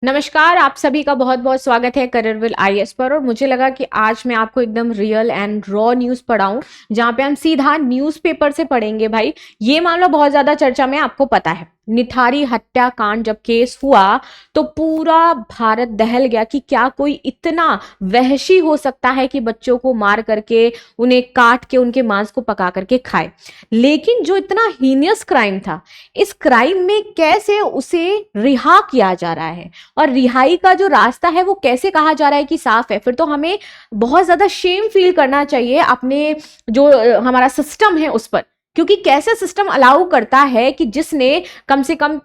नमस्कार, आप सभी का बहुत बहुत स्वागत है करियरविल आईएएस पर। और मुझे लगा कि आज मैं आपको एकदम रियल एंड रॉ न्यूज़ पढ़ाऊं, जहां पे हम सीधा न्यूज़पेपर से पढ़ेंगे। भाई, ये मामला बहुत ज्यादा चर्चा में, आपको पता है। निठारी हत्याकांड जब केस हुआ तो पूरा भारत दहल गया कि क्या कोई इतना वहशी हो सकता है कि बच्चों को मार करके, उन्हें काट के, उनके मांस को पका करके खाए। लेकिन जो इतना हीनियस क्राइम था, इस क्राइम में कैसे उसे रिहा किया जा रहा है और रिहाई का जो रास्ता है वो कैसे कहा जा रहा है कि साफ है। फिर तो हमें बहुत ज्यादा शेम फील करना चाहिए अपने जो हमारा सिस्टम है उस पर, क्योंकि कैसे सिस्टम अलाउ करता है कि जिसने कम से कम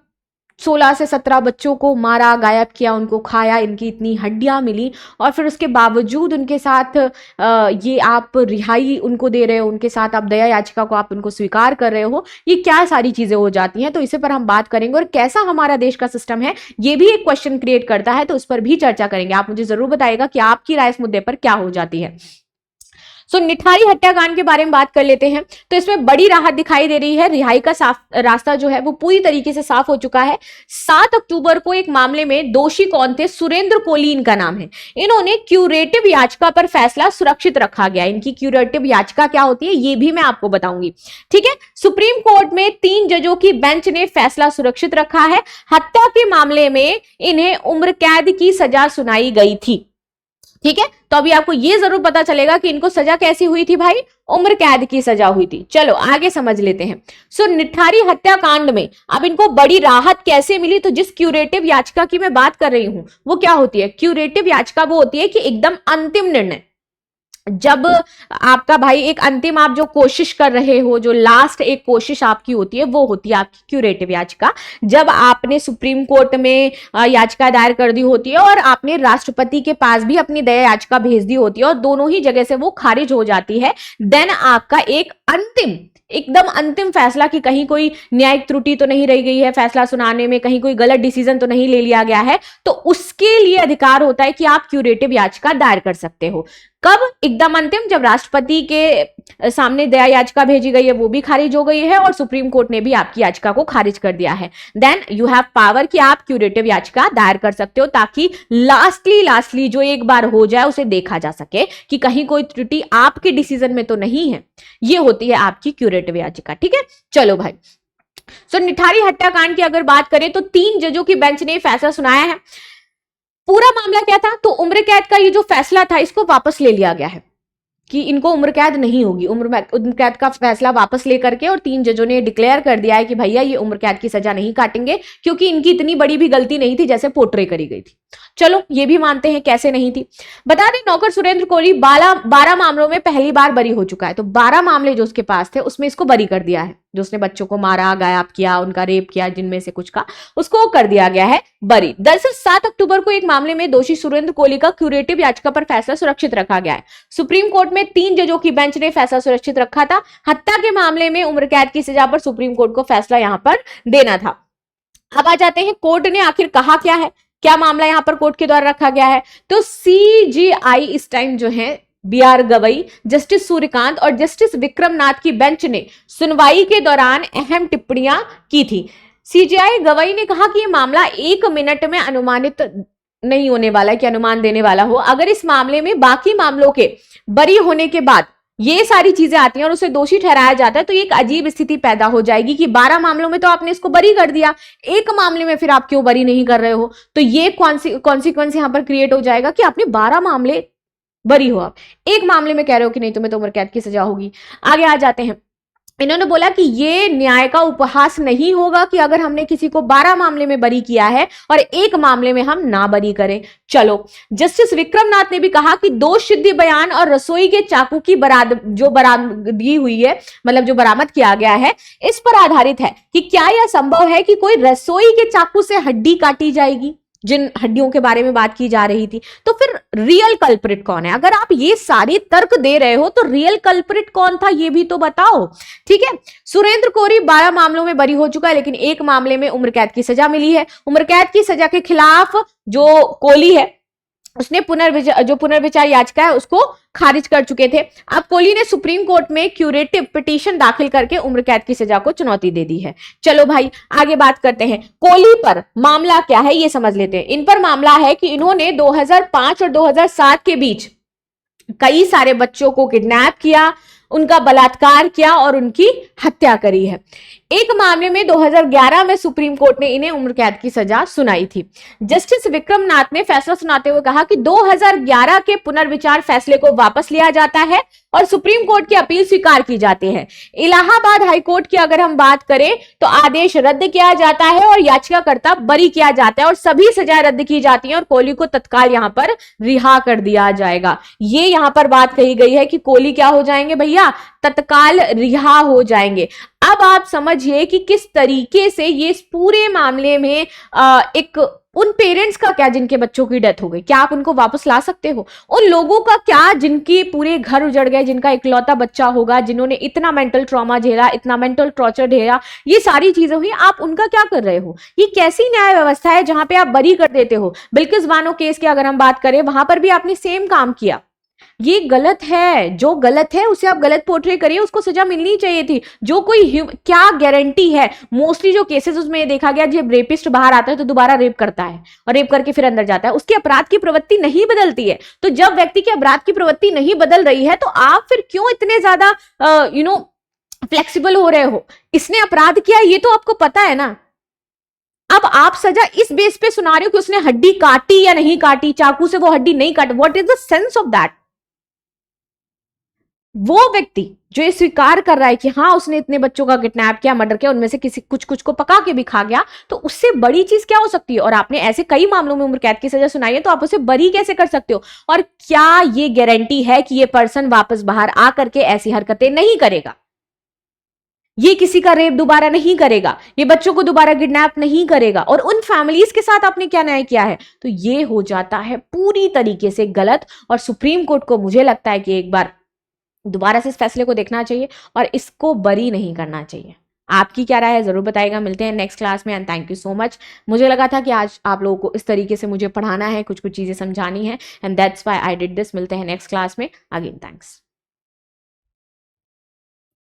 16 से 17 बच्चों को मारा, गायब किया, उनको खाया, इनकी इतनी हड्डियां मिली, और फिर उसके बावजूद उनके साथ ये आप रिहाई उनको दे रहे हो, उनके साथ आप दया याचिका को आप उनको स्वीकार कर रहे हो। ये क्या सारी चीजें हो जाती हैं, तो इसे पर हम बात करेंगे। और कैसा हमारा देश का सिस्टम है ये भी एक क्वेश्चन क्रिएट करता है, तो उस पर भी चर्चा करेंगे। आप मुझे जरूर बताइएगा कि आपकी राय इस मुद्दे पर क्या हो जाती है। निठारी हत्याकांड के बारे में बात कर लेते हैं। तो इसमें बड़ी राहत दिखाई दे रही है। रिहाई का साफ रास्ता जो है वो पूरी तरीके से साफ हो चुका है। 7 अक्टूबर को एक मामले में दोषी कौन थे? सुरेंद्र कोली इनका नाम है। इन्होंने क्यूरेटिव याचिका पर फैसला सुरक्षित रखा गया। इनकी क्यूरेटिव याचिका क्या होती है ये भी मैं आपको बताऊंगी, ठीक है। सुप्रीम कोर्ट में 3 जजों की बेंच ने फैसला सुरक्षित रखा है। हत्या के मामले में इन्हें उम्र कैद की सजा सुनाई गई थी, ठीक है। तो अभी आपको ये जरूर पता चलेगा कि इनको सजा कैसी हुई थी भाई, उम्र कैद की सजा हुई थी। चलो आगे समझ लेते हैं। निठारी हत्याकांड में अब इनको बड़ी राहत कैसे मिली? तो जिस क्यूरेटिव याचिका की मैं बात कर रही हूं वो क्या होती है? क्यूरेटिव याचिका वो होती है कि एकदम अंतिम निर्णय, जब आपका भाई एक अंतिम आप जो कोशिश कर रहे हो, जो लास्ट एक कोशिश आपकी होती है, वो होती है आपकी क्यूरेटिव याचिका। जब आपने सुप्रीम कोर्ट में याचिका दायर कर दी होती है और आपने राष्ट्रपति के पास भी अपनी दया याचिका भेज दी होती है और दोनों ही जगह से वो खारिज हो जाती है, देन आपका एक अंतिम, एकदम अंतिम फैसला कि कहीं कोई न्यायिक त्रुटि तो नहीं रह गई है फैसला सुनाने में, कहीं कोई गलत डिसीजन तो नहीं ले लिया गया है, तो उसके लिए अधिकार होता है कि आप क्यूरेटिव याचिका दायर कर सकते हो। कब? एकदम अंतिम, जब राष्ट्रपति के सामने दया याचिका भेजी गई है वो भी खारिज हो गई है और सुप्रीम कोर्ट ने भी आपकी याचिका को खारिज कर दिया है, देन यू हैव पावर कि आप क्यूरेटिव याचिका दायर कर सकते हो, ताकि लास्टली जो एक बार हो जाए उसे देखा जा सके कि कहीं कोई त्रुटि आपके डिसीजन में तो नहीं है। ये होती है आपकी क्यूरेटिव याचिका, ठीक है। चलो भाई, निठारी हत्याकांड की अगर बात करें तो 3 जजों की बेंच ने फैसला सुनाया है। पूरा मामला क्या था? तो उम्र कैद का ये जो फैसला था इसको वापस ले लिया गया है कि इनको उम्र कैद नहीं होगी। उम्र कैद का फैसला वापस लेकर के और 3 जजों ने डिक्लेयर कर दिया है कि भैया ये उम्र कैद की सजा नहीं काटेंगे, क्योंकि इनकी इतनी बड़ी भी गलती नहीं थी जैसे पोर्ट्रे करी गई थी। चलो ये भी मानते हैं कैसे नहीं थी। बता दें नौकर सुरेंद्र कोहली 12 मामलों में पहली बार बरी हो चुका है। तो 12 मामले जो उसके पास थे उसमें इसको बरी कर दिया है। जो उसने बच्चों को मारा, गायब किया, उनका रेप किया, जिनमें से कुछ का, उसको कर दिया गया है बरी। दरअसल 7 अक्टूबर को एक मामले में दोषी सुरेंद्र कोहली का क्यूरेटिव याचिका पर फैसला सुरक्षित रखा गया है। सुप्रीम कोर्ट में 3 जजों की बेंच ने फैसला सुरक्षित रखा था। हत्या के मामले में उम्र कैद की सजा पर सुप्रीम कोर्ट को फैसला यहां पर देना था। अब आ जाते हैं कोर्ट ने आखिर कहा क्या है, क्या मामला यहां पर कोर्ट के द्वारा रखा गया है। तो सीजीआई इस टाइम जो है बीआर गवई, जस्टिस सूर्यकांत और जस्टिस विक्रमनाथ की बेंच ने सुनवाई के दौरान अहम टिप्पणियां की थी। सीजीआई गवई ने कहा कि यह मामला 1 मिनट में अनुमानित नहीं होने वाला है कि अनुमान देने वाला हो। अगर इस मामले में बाकी मामलों के बरी होने के बाद ये सारी चीजें आती हैं और उसे दोषी ठहराया जाता है, तो एक अजीब स्थिति पैदा हो जाएगी कि 12 मामलों में तो आपने इसको बरी कर दिया, एक मामले में फिर आप क्यों बरी नहीं कर रहे हो। तो ये कॉन्सिक्वेंस यहां पर क्रिएट हो जाएगा कि आपने 12 मामले बरी हो, आप एक मामले में कह रहे हो कि नहीं तुम्हें तो उम्र कैद की सजा होगी। आगे आ जाते हैं। इन्होंने बोला कि ये न्याय का उपहास नहीं होगा कि अगर हमने किसी को 12 मामले में बरी किया है और एक मामले में हम ना बरी करें। चलो, जस्टिस विक्रमनाथ ने भी कहा कि दोष सिद्धि बयान और रसोई के चाकू की बरामदगी हुई है, मतलब जो बरामद किया गया है, इस पर आधारित है कि क्या यह संभव है कि कोई रसोई के चाकू से हड्डी काटी जाएगी, जिन हड्डियों के बारे में बात की जा रही थी। तो फिर रियल कल्प्रिट कौन है? अगर आप ये सारे तर्क दे रहे हो तो रियल कल्प्रिट कौन था ये भी तो बताओ, ठीक है। सुरेंद्र कोहली 12 मामलों में बरी हो चुका है, लेकिन एक मामले में उम्र कैद की सजा मिली है। उम्र कैद की सजा के खिलाफ जो कोहली है उसने जो पुनर्विचार याचिका है उसको खारिज कर चुके थे। अब कोहली ने सुप्रीम कोर्ट में क्यूरेटिव पिटीशन दाखिल करके उम्र कैद की सजा को चुनौती दे दी है। चलो भाई आगे बात करते हैं। कोहली पर मामला क्या है ये समझ लेते हैं। इन पर मामला है कि इन्होंने 2005 और 2007 के बीच कई सारे बच्चों को किडनैप किया, उनका बलात्कार किया और उनकी हत्या करी है। एक मामले में 2011 में सुप्रीम कोर्ट ने इन्हें उम्र कैद की सजा सुनाई थी। जस्टिस विक्रम नाथ ने फैसला सुनाते हुए कहा कि 2011 के पुनर्विचार फैसले को वापस लिया जाता है और सुप्रीम कोर्ट की अपील स्वीकार की जाती है। इलाहाबाद हाईकोर्ट की अगर हम बात करें तो आदेश रद्द किया जाता है और याचिकाकर्ता बरी किया जाता है और सभी सजाएं रद्द की जाती हैं और कोहली को तत्काल यहां पर रिहा कर दिया जाएगा। ये यहां पर बात कही गई है कि कोहली क्या हो जाएंगे भैया, तत्काल रिहा हो जाएंगे। अब आप समझिए कि किस तरीके से ये इस पूरे मामले में एक उन पेरेंट्स का क्या जिनके बच्चों की डेथ हो गई, क्या आप उनको वापस ला सकते हो? उन लोगों का क्या जिनके पूरे घर उजड़ गए, जिनका इकलौता बच्चा होगा, जिन्होंने इतना मेंटल ट्रॉमा झेला, इतना मेंटल टॉर्चर झेला, ये सारी चीजें हुई, आप उनका क्या कर रहे हो? ये कैसी न्याय व्यवस्था है जहां पे आप बरी कर देते हो? बिल्किस बानो केस की अगर हम बात करें, वहां पर भी आपने सेम काम किया। ये गलत है। जो गलत है उसे आप गलत पोर्ट्रे करिए, उसको सजा मिलनी चाहिए थी। जो कोई क्या गारंटी है? मोस्टली जो केसेस उसमें ये देखा गया, जब रेपिस्ट बाहर आता है तो दोबारा रेप करता है और रेप करके फिर अंदर जाता है, उसकी अपराध की प्रवृत्ति नहीं बदलती है। तो जब व्यक्ति की अपराध की प्रवृत्ति नहीं बदल रही है तो आप फिर क्यों इतने ज्यादा फ्लेक्सिबल हो रहे हो? इसने अपराध किया ये तो आपको पता है ना। अब आप सजा इस बेस पे सुना रहे हो कि उसने हड्डी काटी या नहीं काटी, चाकू से वो हड्डी नहीं काटी। What is the sense of that? वो व्यक्ति जो ये स्वीकार कर रहा है कि हाँ उसने इतने बच्चों का किडनैप किया, मर्डर किया, उनमें से किसी कुछ को पका के भी खा गया, तो उससे बड़ी चीज क्या हो सकती है? और आपने ऐसे कई मामलों में उम्र कैद की सजा सुनाई है, तो आप उसे बरी कैसे कर सकते हो? और क्या ये गारंटी है कि ये पर्सन वापस बाहर आकर के ऐसी हरकतें नहीं करेगा? ये किसी का रेप दोबारा नहीं करेगा, ये बच्चों को दोबारा किडनैप नहीं करेगा, और उन फैमिलीज के साथ आपने क्या न्याय किया है? तो ये हो जाता है पूरी तरीके से गलत। और सुप्रीम कोर्ट को मुझे लगता है कि एक बार दोबारा से इस फैसले को देखना चाहिए और इसको बरी नहीं करना चाहिए। आपकी क्या राय है जरूर बताइएगा। मिलते हैं नेक्स्ट क्लास में and thank you so much. मुझे लगा था कि आज आप लोगों को इस तरीके से मुझे पढ़ाना है, कुछ कुछ चीजें समझानी है, and that's why I did this. मिलते हैं नेक्स्ट क्लास में। Again thanks.